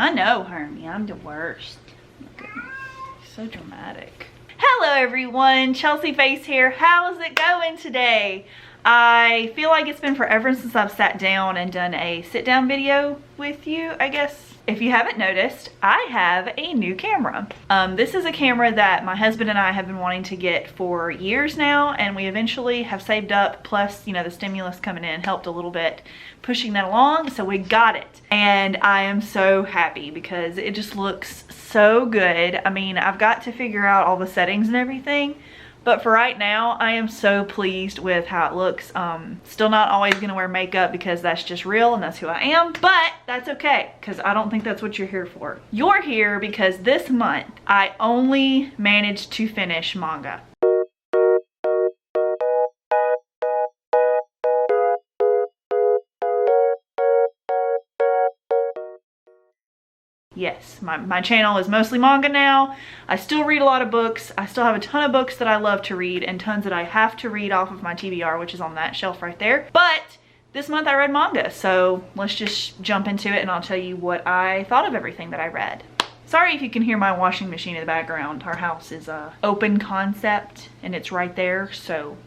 I know, Hermie, I'm the worst. Oh, so dramatic. Hello everyone, Chelsea Face here. How is it going today? I feel like it's been forever since I've sat down and done a sit down video with you, I guess. If you haven't noticed, I have a new camera. This is a camera that my husband and I have been wanting to get for years now, and we eventually have saved up, plus, you know, the stimulus coming in helped a little bit pushing that along, so we got it. And I am so happy because it just looks so good. I mean, I've got to figure out all the settings and everything, but for right now, I am so pleased with how it looks. Still not always gonna wear makeup because that's just real and that's who I am, but that's okay, because I don't think that's what you're here for. You're here because this month, I only managed to finish manga. Yes, my channel is mostly manga now. I still read a lot of books. I still have a ton of books that I love to read and tons that I have to read off of my TBR, which is on that shelf right there. But this month I read manga, so let's just jump into it and I'll tell you what I thought of everything that I read. Sorry if you can hear my washing machine in the background. Our house is a open concept and it's right there, so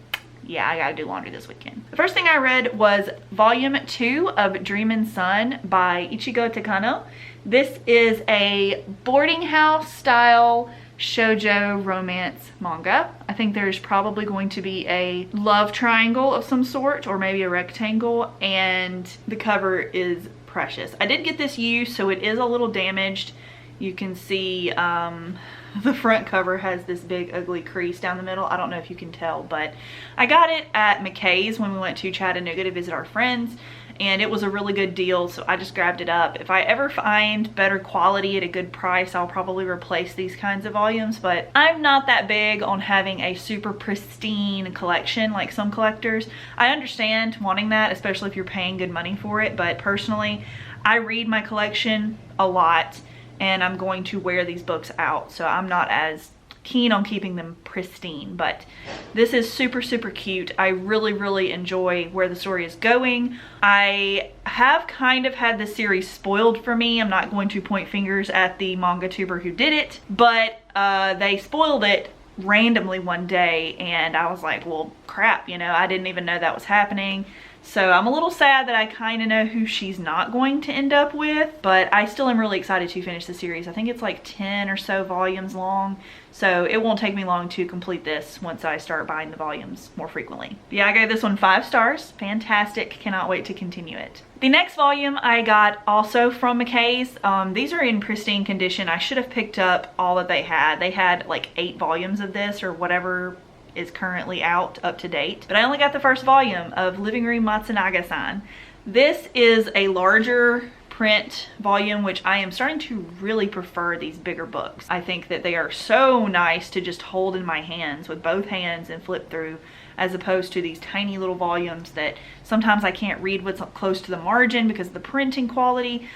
yeah, I gotta do laundry this weekend. The first thing I read was volume 2 of Dreamin' Sun by Ichigo Takano. This is a boarding house style shoujo romance manga. I think there's probably going to be a love triangle of some sort, or maybe a rectangle, and the cover is precious. I did get this used, so it is a little damaged. You can see the front cover has this big ugly crease down the middle. I don't know if you can tell, but I got it at McKay's when we went to Chattanooga to visit our friends, and it was a really good deal, so I just grabbed it up. If I ever find better quality at a good price, I'll probably replace these kinds of volumes, but I'm not that big on having a super pristine collection like some collectors. I understand wanting that, especially if you're paying good money for it, but personally, I read my collection a lot, and I'm going to wear these books out, so I'm not as keen on keeping them pristine. But this is super cute. I really enjoy where the story is going. I have kind of had the series spoiled for me. I'm not going to point fingers at the manga tuber who did it, but they spoiled it randomly one day, and I was like, well crap, you know, I didn't even know that was happening. So I'm a little sad that I kind of know who she's not going to end up with, but I still am really excited to finish the series. I think it's like 10 or so volumes long, so it won't take me long to complete this once I start buying the volumes more frequently. But yeah, I gave this one 5 stars. Fantastic. Cannot wait to continue it. The next volume I got also from McKay's. These are in pristine condition. I should have picked up all that they had. They had like 8 volumes of this or whatever is currently out up to date, but I only got the first volume of Living Room Matsunaga-san. This is a larger print volume, which I am starting to really prefer these bigger books. I think that they are so nice to just hold in my hands with both hands and flip through, as opposed to these tiny little volumes that sometimes I can't read what's up close to the margin because of the printing quality.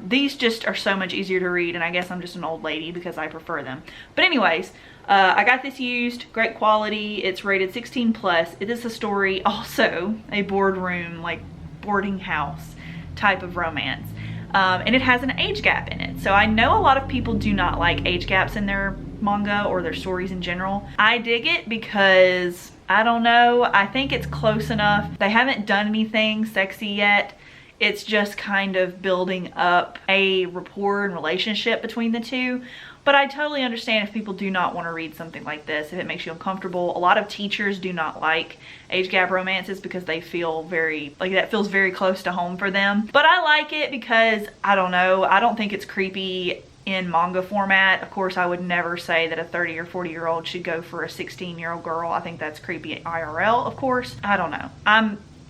These just are so much easier to read, and I guess I'm just an old lady because I prefer them. But anyways, I got this used, great quality. It's rated 16 plus. It is a story, also a boardroom, like boarding house type of romance. And it has an age gap in it. So I know a lot of people do not like age gaps in their manga or their stories in general. I dig it because, I don't know, I think it's close enough. They haven't done anything sexy yet. It's just kind of building up a rapport and relationship between the two. But I totally understand if people do not want to read something like this, if it makes you uncomfortable. A lot of teachers do not like age gap romances because they feel very, like that feels very close to home for them. But I like it because, I don't know, I don't think it's creepy in manga format. Of course, I would never say that a 30 or 40-year-old should go for a 16-year-old girl. I think that's creepy IRL, of course. I don't know.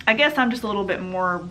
I guess I'm just a little bit more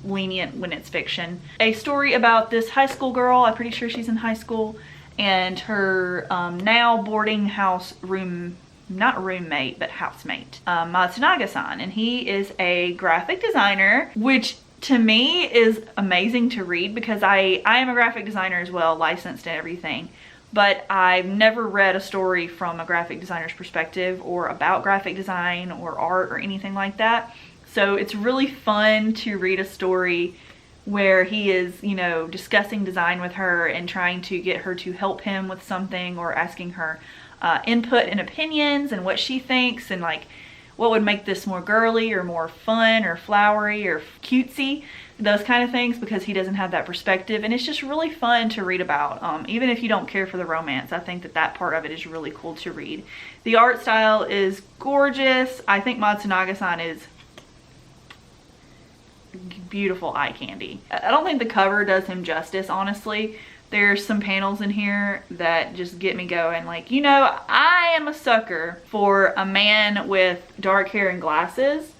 lenient when it's fiction. A story about this high school girl, I'm pretty sure she's in high school, and her now boarding house not roommate, but housemate, Matsunaga-san, and he is a graphic designer, which to me is amazing to read because I am a graphic designer as well, licensed and everything, but I've never read a story from a graphic designer's perspective or about graphic design or art or anything like that. So it's really fun to read a story where he is, you know, discussing design with her and trying to get her to help him with something, or asking her input and opinions and what she thinks, and like what would make this more girly or more fun or flowery or cutesy, those kind of things, because he doesn't have that perspective. And it's just really fun to read about. Even if you don't care for the romance, I think that that part of it is really cool to read. The art style is gorgeous. I think Matsunaga-san is beautiful eye candy. I don't think the cover does him justice, honestly. There's some panels in here that just get me going. Like, you know, I am a sucker for a man with dark hair and glasses,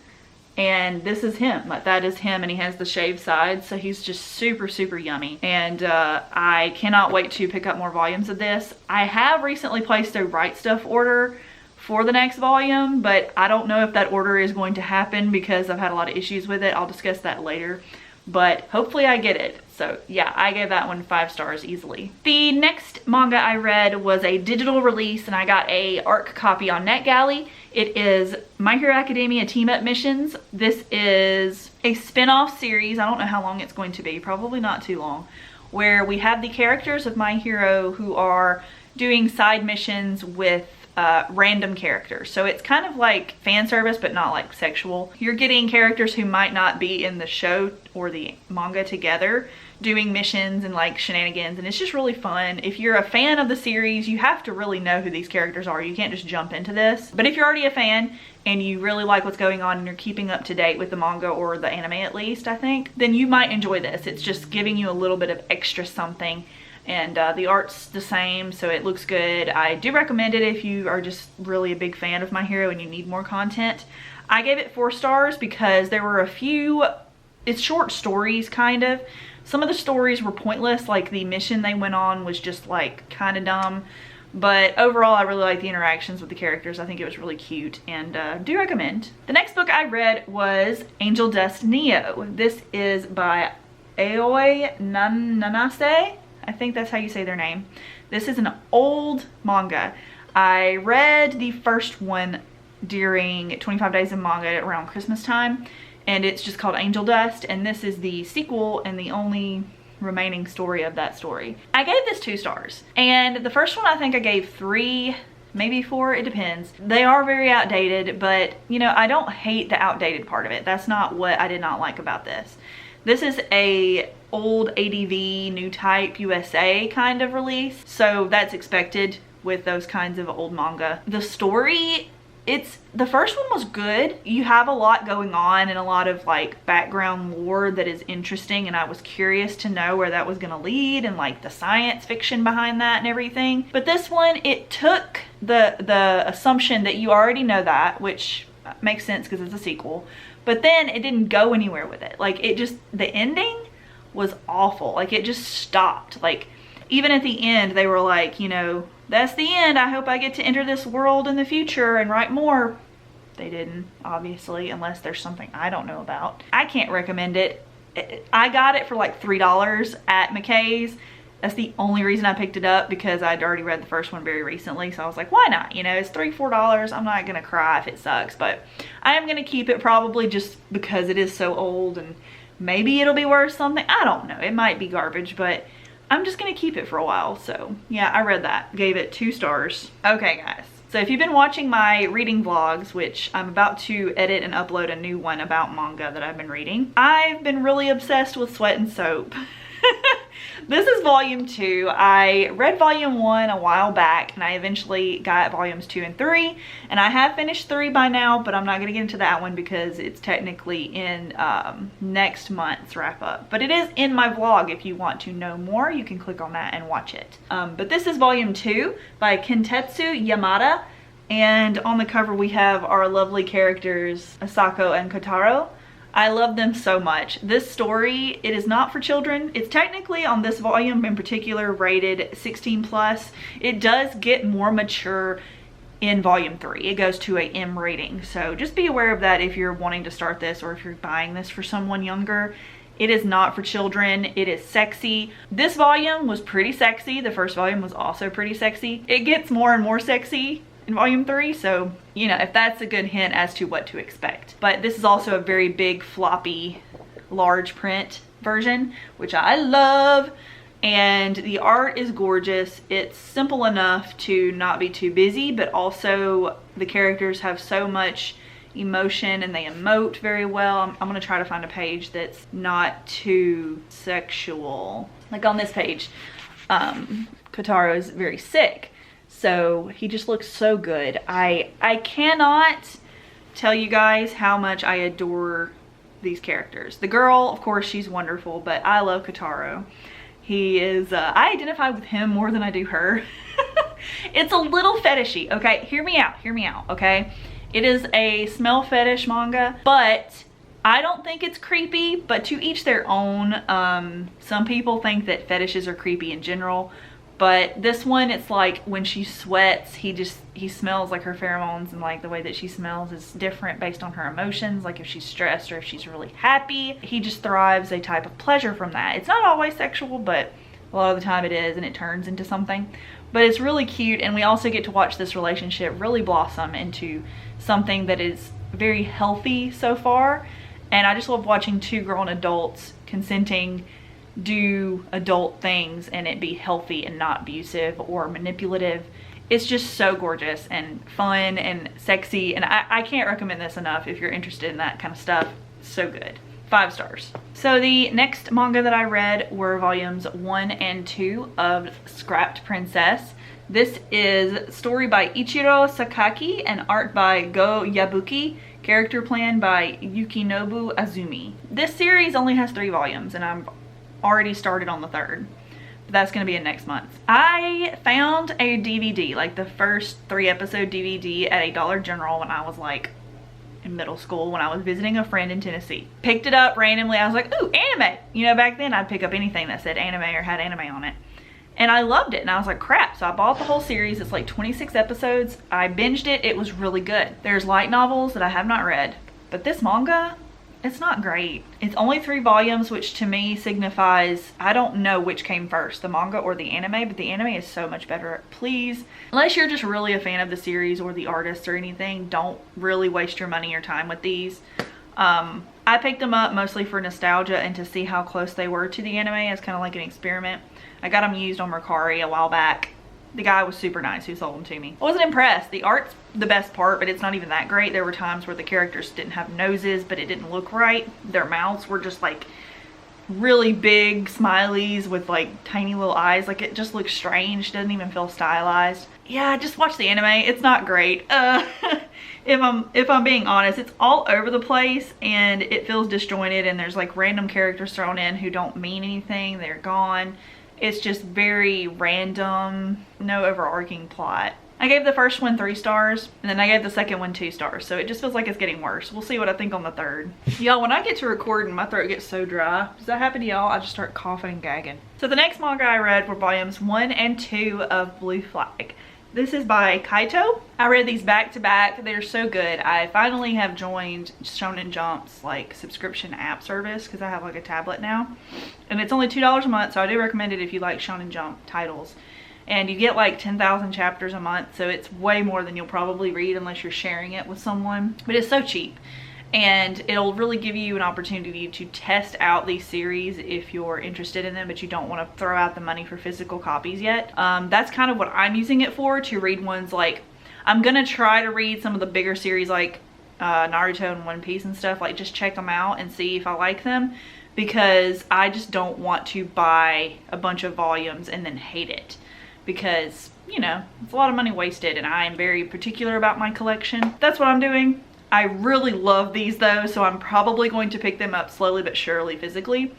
and this is him. Like, that is him, and he has the shaved sides, so he's just super, super yummy. And I cannot wait to pick up more volumes of this. I have recently placed a Right Stuff order for the next volume, but I don't know if that order is going to happen because I've had a lot of issues with it. I'll discuss that later, but hopefully I get it. So yeah, I gave that one 5 stars easily. The next manga I read was a digital release, and I got a ARC copy on NetGalley. It is My Hero Academia Team Up Missions. This is a spin-off series. I don't know how long it's going to be, probably not too long, where we have the characters of My Hero who are doing side missions with random characters. So it's kind of like fan service, but not like sexual. You're getting characters who might not be in the show or the manga together doing missions and like shenanigans, and it's just really fun. If you're a fan of the series, you have to really know who these characters are. You can't just jump into this. But if you're already a fan and you really like what's going on and you're keeping up to date with the manga or the anime at least, I think, then you might enjoy this. It's just giving you a little bit of extra something. And the art's the same, so it looks good. I do recommend it if you are just really a big fan of My Hero and you need more content. I gave it 4 stars because there were a few, it's short stories kind of. Some of the stories were pointless, like the mission they went on was just like kind of dumb. But overall, I really like the interactions with the characters. I think it was really cute, and do recommend. The next book I read was Angel Dust Neo. This is by Aoi Nanase. I think that's how you say their name. This is an old manga. I read the first one during 25 Days of Manga around Christmas time, and it's just called Angel Dust, and this is the sequel and the only remaining story of that story. I gave this 2 stars, and the first one I think I gave 3, maybe 4, it depends. They are very outdated, but you know, I don't hate the outdated part of it. That's not what I did not like about this. This is a old ADV new type USA kind of release, so that's expected with those kinds of old manga. The story, the first one was good. You have a lot going on and a lot of like background lore that is interesting, and I was curious to know where that was gonna lead and like the science fiction behind that and everything. But this one, it took the assumption that you already know that, which makes sense because it's a sequel, but then it didn't go anywhere with it. Like, it just, the ending was awful. Like, it just stopped. Like, even at the end, they were like, you know, that's the end. I hope I get to enter this world in the future and write more. They didn't, obviously, unless there's something I don't know about. I can't recommend it. I got it for like $3 at McKay's. That's the only reason I picked it up, because I'd already read the first one very recently. So I was like, why not? You know, it's $3-4. I'm not gonna cry if it sucks, but I am gonna keep it probably just because it is so old, and maybe it'll be worth something. I don't know. It might be garbage, but I'm just gonna keep it for a while. So yeah, I read that. Gave it 2 stars. Okay, guys. So if you've been watching my reading vlogs, which I'm about to edit and upload a new one about manga that I've been reading, I've been really obsessed with Sweat and Soap. This is volume 2. I read volume 1 a while back, and I eventually got volumes 2 and 3, and I have finished 3 by now, but I'm not going to get into that one because it's technically in next month's wrap up. But it is in my vlog. If you want to know more, you can click on that and watch it. But this is volume 2 by Kentetsu Yamada, and on the cover we have our lovely characters Asako and Kotaro. I love them so much. This story, it is not for children. It's technically, on this volume in particular, rated 16+. It does get more mature in volume 3. It goes to a M rating. So just be aware of that if you're wanting to start this, or if you're buying this for someone younger. It is not for children. It is sexy. This volume was pretty sexy. The first volume was also pretty sexy. It gets more and more sexy in volume 3, so you know, if that's a good hint as to what to expect. But this is also a very big floppy large print version, which I love. And the art is gorgeous. It's simple enough to not be too busy, but also the characters have so much emotion and they emote very well. I'm gonna try to find a page that's not too sexual. Like on this page, Kotaro is very sick, so he just looks so good. I cannot tell you guys how much I adore these characters. The girl, of course, she's wonderful, but I love Kotaro. He is, I identify with him more than I do her. It's a little fetishy, okay? Hear me out, okay? It is a smell fetish manga, but I don't think it's creepy, but to each their own. Some people think that fetishes are creepy in general, but this one, it's like when she sweats, he smells like her pheromones, and like the way that she smells is different based on her emotions, like if she's stressed or if she's really happy. He just thrives a type of pleasure from that. It's not always sexual, but a lot of the time it is, and it turns into something. But it's really cute, and we also get to watch this relationship really blossom into something that is very healthy so far. And I just love watching two grown adults consenting do adult things and it be healthy and not abusive or manipulative. It's just so gorgeous and fun and sexy, and I can't recommend this enough if you're interested in that kind of stuff. So good. 5 stars. So the next manga that I read were volumes 1 and 2 of Scrapped Princess. This is story by Ichiro Sakaki and art by Go Yabuki, character plan by Yukinobu Azumi. This series only has 3 volumes, and I'm already started on the 3rd. But that's gonna be in next month. I found a DVD, like the first 3 episode DVD at a Dollar General when I was like in middle school, when I was visiting a friend in Tennessee. Picked it up randomly. I was like, ooh, anime. You know, back then I'd pick up anything that said anime or had anime on it. And I loved it, and I was like, crap. So I bought the whole series. It's like 26 episodes. I binged it. It was really good. There's light novels that I have not read, but this manga, it's not great. It's only 3 volumes, which to me signifies I don't know which came first, the manga or the anime, but the anime is so much better. Please, unless you're just really a fan of the series or the artists or anything, don't really waste your money or time with these. I picked them up mostly for nostalgia and to see how close they were to the anime as kind of like an experiment. I got them used on Mercari a while back. The guy was super nice who sold them to me. I wasn't impressed. The art's the best part, but it's not even that great. There were times where the characters didn't have noses, but it didn't look right. Their mouths were just like really big smileys with like tiny little eyes. Like it just looks strange. Doesn't even feel stylized. Yeah, just watch the anime. It's not great. If I'm being honest, it's all over the place and it feels disjointed, and there's like random characters thrown in who don't mean anything. They're gone. It's just very random, no overarching plot. I gave the first one 3 stars, and then I gave the second one 2 stars, so it just feels like it's getting worse. We'll see what I think on the 3rd. Y'all, when I get to recording, my throat gets so dry. Does that happen to y'all? I just start coughing and gagging. So the next manga I read were volumes 1 and 2 of Blue Flag. This is by Kaito. I read these back to back. They're so good. I finally have joined Shonen Jump's like subscription app service because I have like a tablet now. And it's only $2 a month, so I do recommend it if you like Shonen Jump titles. And you get like 10,000 chapters a month, so it's way more than you'll probably read unless you're sharing it with someone. But it's so cheap. And it'll really give you an opportunity to test out these series if you're interested in them, but you don't want to throw out the money for physical copies yet. That's kind of what I'm using it for, to read ones like, I'm gonna try to read some of the bigger series like Naruto and One Piece and stuff, like just check them out and see if I like them, because I just don't want to buy a bunch of volumes and then hate it, because, you know, it's a lot of money wasted, and I am very particular about my collection. That's what I'm doing. I really love these though, so I'm probably going to pick them up slowly but surely physically,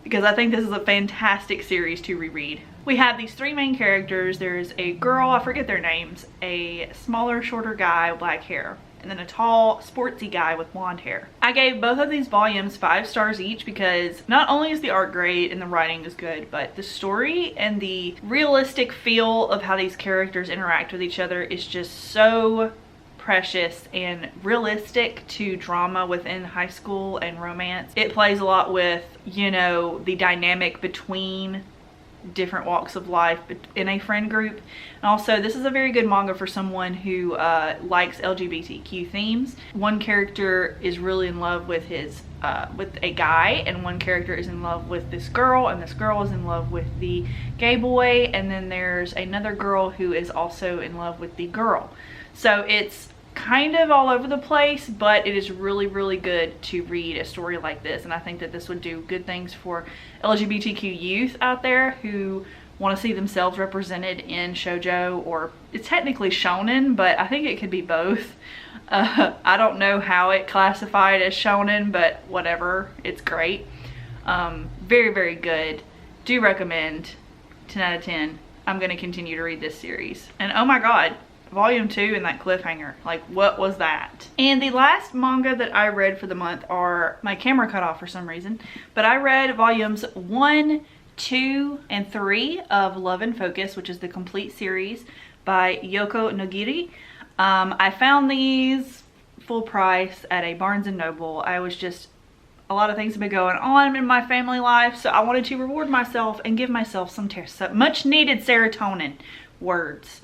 because I think this is a fantastic series to reread. We have these 3 main characters. There's a girl, I forget their names, a smaller, shorter guy with black hair, and then a tall, sportsy guy with blonde hair. I gave both of these volumes 5 stars each because not only is the art great and the writing is good, but the story and the realistic feel of how these characters interact with each other is just so precious and realistic to drama within high school and romance. It plays a lot with, you know, the dynamic between different walks of life in a friend group. And also, this is a very good manga for someone who likes LGBTQ themes. One character is really in love with with a guy, and one character is in love with this girl, and this girl is in love with the gay boy, and then there's another girl who is also in love with the girl. So it's kind of all over the place, but it is really, really good to read a story like this, and I think that this would do good things for LGBTQ youth out there who want to see themselves represented in shoujo, or it's technically shonen, but I think it could be both. I don't know how it classified as shonen, but whatever, it's great. Very, very good. Do recommend. 10 out of 10. I'm going to continue to read this series. And oh my god, volume 2 and that cliffhanger, like what was that? And the last manga that I read for the month are, my camera cut off for some reason, but I read volumes 1, 2, and 3 of Love and Focus, which is the complete series by Yoko Nogiri. I found these full price at a Barnes & Noble. A lot of things have been going on in my family life, so I wanted to reward myself and give myself some much needed serotonin words.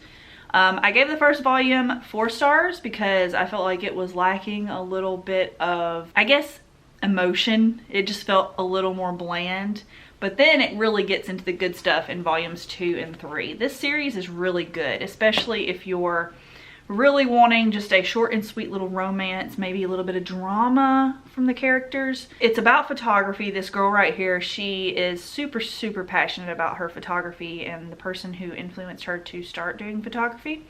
I gave the first volume 4 stars because I felt like it was lacking a little bit of, I guess, emotion. It just felt a little more bland. But then it really gets into the good stuff in volumes 2 and 3. This series is really good, especially if you're really wanting just a short and sweet little romance, maybe a little bit of drama from the characters. It's about photography. This girl right here, she is super, super passionate about her photography and the person who influenced her to start doing photography.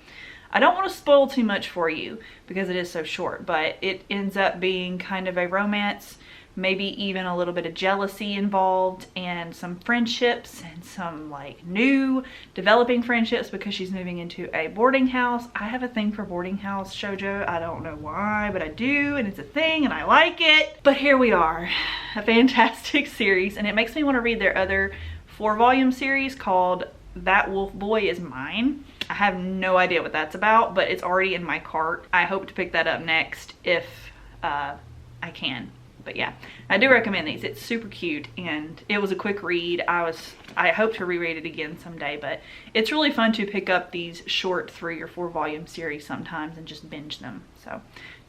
I don't want to spoil too much for you because it is so short, but it ends up being kind of a romance, maybe even a little bit of jealousy involved, and some friendships and some like new developing friendships because she's moving into a boarding house. I have a thing for boarding house shoujo. I don't know why, but I do, and it's a thing and I like it. But here we are, a fantastic series, and it makes me want to read their other 4-volume series called That Wolf Boy Is Mine. I have no idea what that's about, but it's already in my cart. I hope to pick that up next if I can. But yeah, I do recommend these. It's super cute and it was a quick read. I hope to reread it again someday, but it's really fun to pick up these short 3 or 4 volume series sometimes and just binge them. So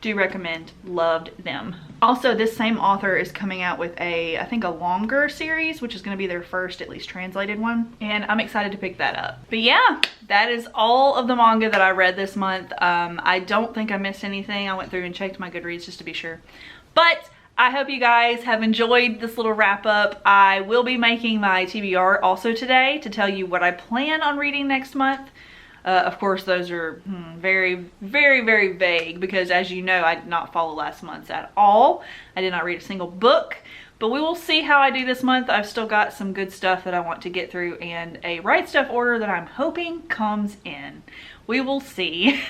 do recommend. Loved them. Also, this same author is coming out with I think a longer series, which is going to be their first at least translated one, and I'm excited to pick that up. But yeah, that is all of the manga that I read this month. I don't think I missed anything. I went through and checked my Goodreads just to be sure, but I hope you guys have enjoyed this little wrap up. I will be making my TBR also today to tell you what I plan on reading next month. Of course, those are very, very, very vague because, as you know, I did not follow last month's at all. I did not read a single book, but we will see how I do this month. I've still got some good stuff that I want to get through and a Right Stuff order that I'm hoping comes in. We will see.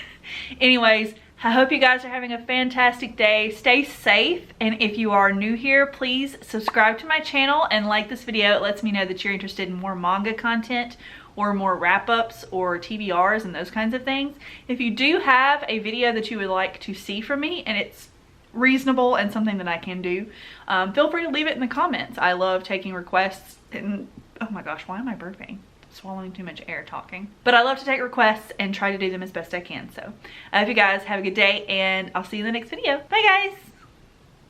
Anyways, I hope you guys are having a fantastic day. Stay safe, and if you are new here, please subscribe to my channel and like this video. It lets me know that you're interested in more manga content or more wrap-ups or TBRs and those kinds of things. If you do have a video that you would like to see from me and it's reasonable and something that I can do, feel free to leave it in the comments. I love taking requests, and oh my gosh, why am I burping? Swallowing too much air talking. But I love to take requests and try to do them as best I can. So I hope you guys have a good day, and I'll see you in the next video. Bye guys.